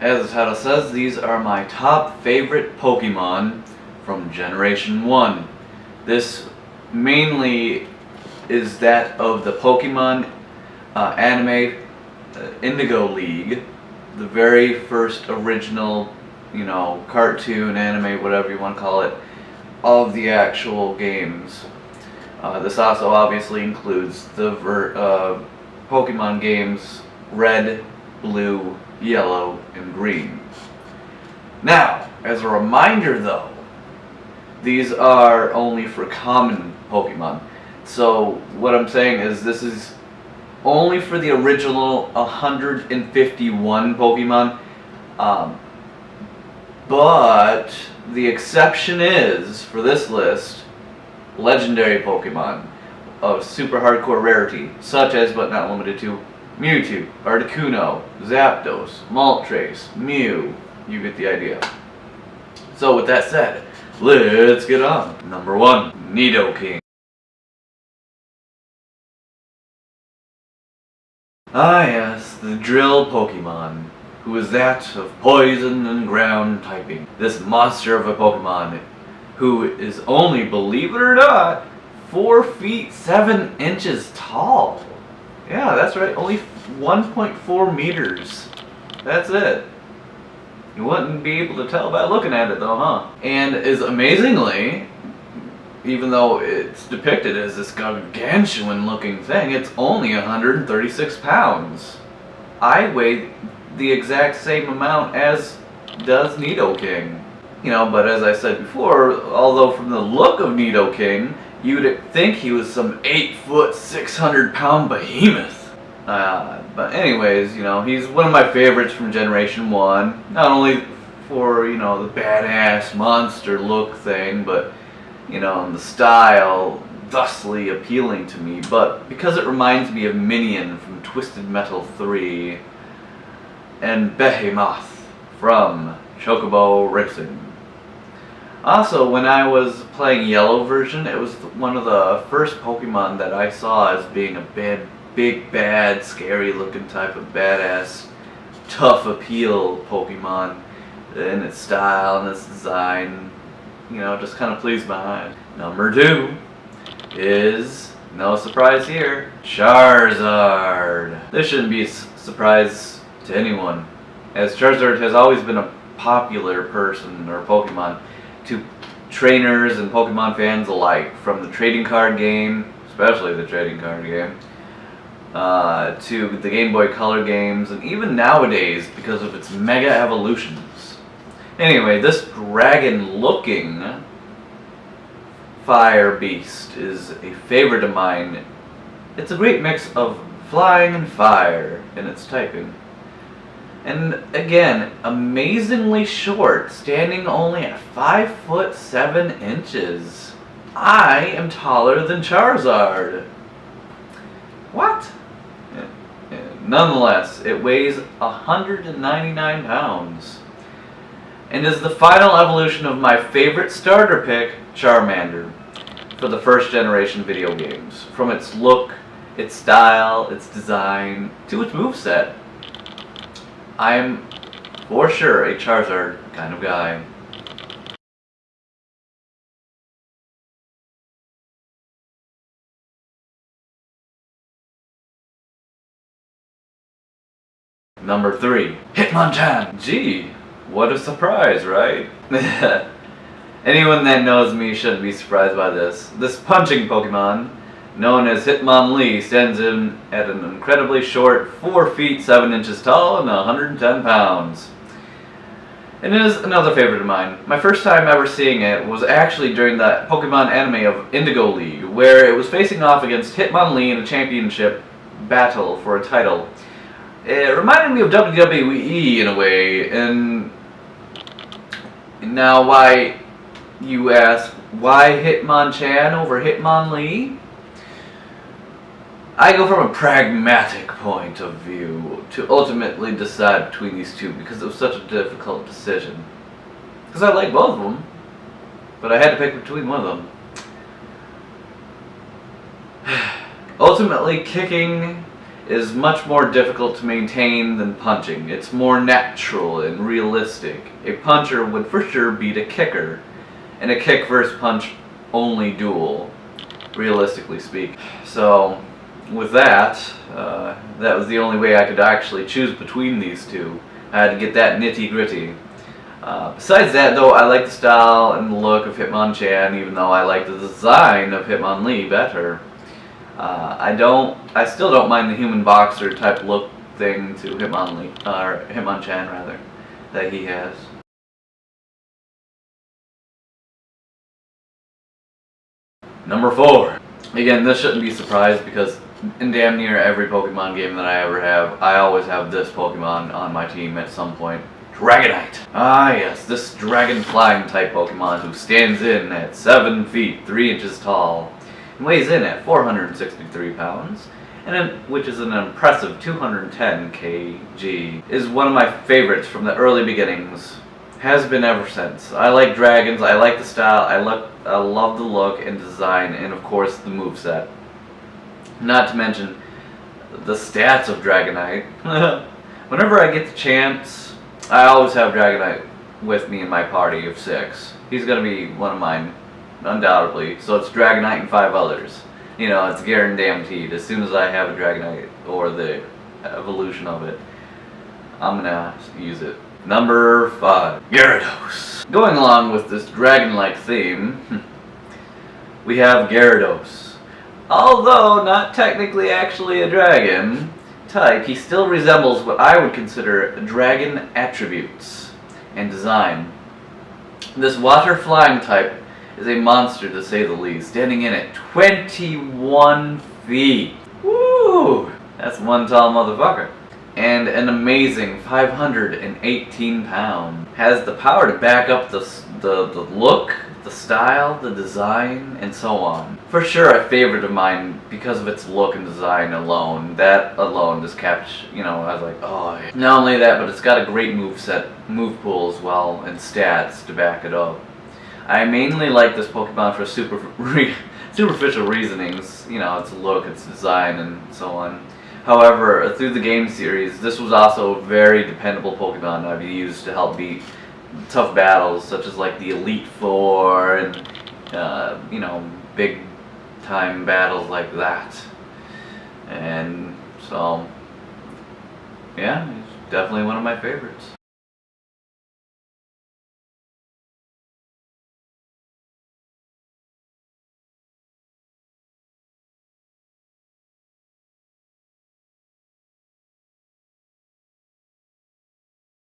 As the title says, these are my top favorite Pokemon from Generation 1. This mainly is that of the Pokemon anime Indigo League, the very first original, cartoon, anime, whatever you want to call it, of the actual games. This also obviously includes the Pokemon games Red, Blue, Yellow, and Green. Now, as a reminder though, these are only for common Pokemon. So what I'm saying is this is only for the original 151 Pokemon. But the exception is, for this list, legendary Pokemon of super hardcore rarity, such as, but not limited to, Mewtwo, Articuno, Zapdos, Moltres, Mew. You get the idea. So with that said, let's get on. Number 1, Nidoking. Ah yes, the drill Pokemon, who is that of poison and ground typing. This monster of a Pokemon, who is only, believe it or not, 4 feet 7 inches tall. Yeah, that's right, only 1.4 meters. That's it. You wouldn't be able to tell by looking at it though, huh? And is amazingly, even though it's depicted as this gargantuan looking thing, it's only 136 pounds. I weigh the exact same amount as does Nidoking. But as I said before, although from the look of Nidoking, you'd think he was some 8-foot, 600-pound behemoth. But anyways, he's one of my favorites from Generation 1. Not only for, the badass monster look thing, but, and the style thusly appealing to me, but because it reminds me of Minion from Twisted Metal 3 and Behemoth from Chocobo Racing. Also, when I was playing Yellow version, it was one of the first Pokemon that I saw as being a big, bad, scary looking type of badass, tough appeal Pokemon in its style and its design. Just kind of pleased my eyes. Number 2 is, no surprise here, Charizard. This shouldn't be a surprise to anyone, as Charizard has always been a popular person or Pokemon to trainers and Pokemon fans alike, from the trading card game, especially the trading card game, to the Gameboy Color games, and even nowadays because of its mega evolutions. Anyway, this dragon-looking fire beast is a favorite of mine. It's a great mix of flying and fire in its typing. And again, amazingly short, standing only at 5 foot 7 inches. I am taller than Charizard. What? Nonetheless, it weighs 199 pounds. And is the final evolution of my favorite starter pick, Charmander, for the first generation video games. From its look, its style, its design, to its moveset. I'm for sure a Charizard kind of guy. Number 3, Hitmonchan. Gee, what a surprise, right? Anyone that knows me shouldn't be surprised by this. This punching Pokemon, known as Hitmonlee, stands in at an incredibly short 4 feet 7 inches tall and 110 pounds. It is another favorite of mine. My first time ever seeing it was actually during the Pokemon anime of Indigo League, where it was facing off against Hitmonlee in a championship battle for a title. It reminded me of WWE in a way, and now why, you ask, why Hitmonchan over Hitmonlee? I go from a pragmatic point of view to ultimately decide between these two because it was such a difficult decision. Because I like both of them, but I had to pick between one of them. Ultimately, kicking is much more difficult to maintain than punching. It's more natural and realistic. A puncher would for sure beat a kicker, in a kick versus punch only duel, realistically speaking. So, with that, that was the only way I could actually choose between these two. I had to get that nitty gritty. Besides that, though, I like the style and the look of Hitmonchan, even though I like the design of Hitmonlee better. I still don't mind the human boxer type look thing to Hitmonlee, or Hitmonchan rather, that he has. Number 4. Again, this shouldn't be a surprise because in damn near every Pokemon game that I ever have, I always have this Pokemon on my team at some point. Dragonite. Ah yes, this dragon flying type Pokemon who stands in at 7 feet 3 inches tall and weighs in at 463 pounds, which is an impressive 210 kg, is one of my favorites from the early beginnings. Has been ever since. I like dragons, I like the style, I love the look and design, and of course the moveset. Not to mention the stats of Dragonite. Whenever I get the chance, I always have Dragonite with me in my party of 6. He's gonna be one of mine, undoubtedly. So it's Dragonite and 5 others. You know, it's guaranteed. As soon as I have a Dragonite, or the evolution of it, I'm gonna use it. Number 5. Gyarados. Going along with this dragon-like theme, we have Gyarados. Although not technically actually a dragon type, he still resembles what I would consider dragon attributes and design. This water flying type is a monster to say the least, standing in at 21 feet. Woo! That's one tall motherfucker. And an amazing 518 pounds. Has the power to back up the look, the style, the design, and so on. For sure a favorite of mine because of its look and design alone. That alone just captured, you know, I was like, oh. Not only that, but it's got a great move pool as well, and stats to back it up. I mainly like this Pokemon for superficial reasonings, you know, its look, its design, and so on. However, through the game series, this was also a very dependable Pokemon I've used to help beat tough battles, such as like the Elite Four and, you know, big time battles like that. And so, yeah, he's definitely one of my favorites.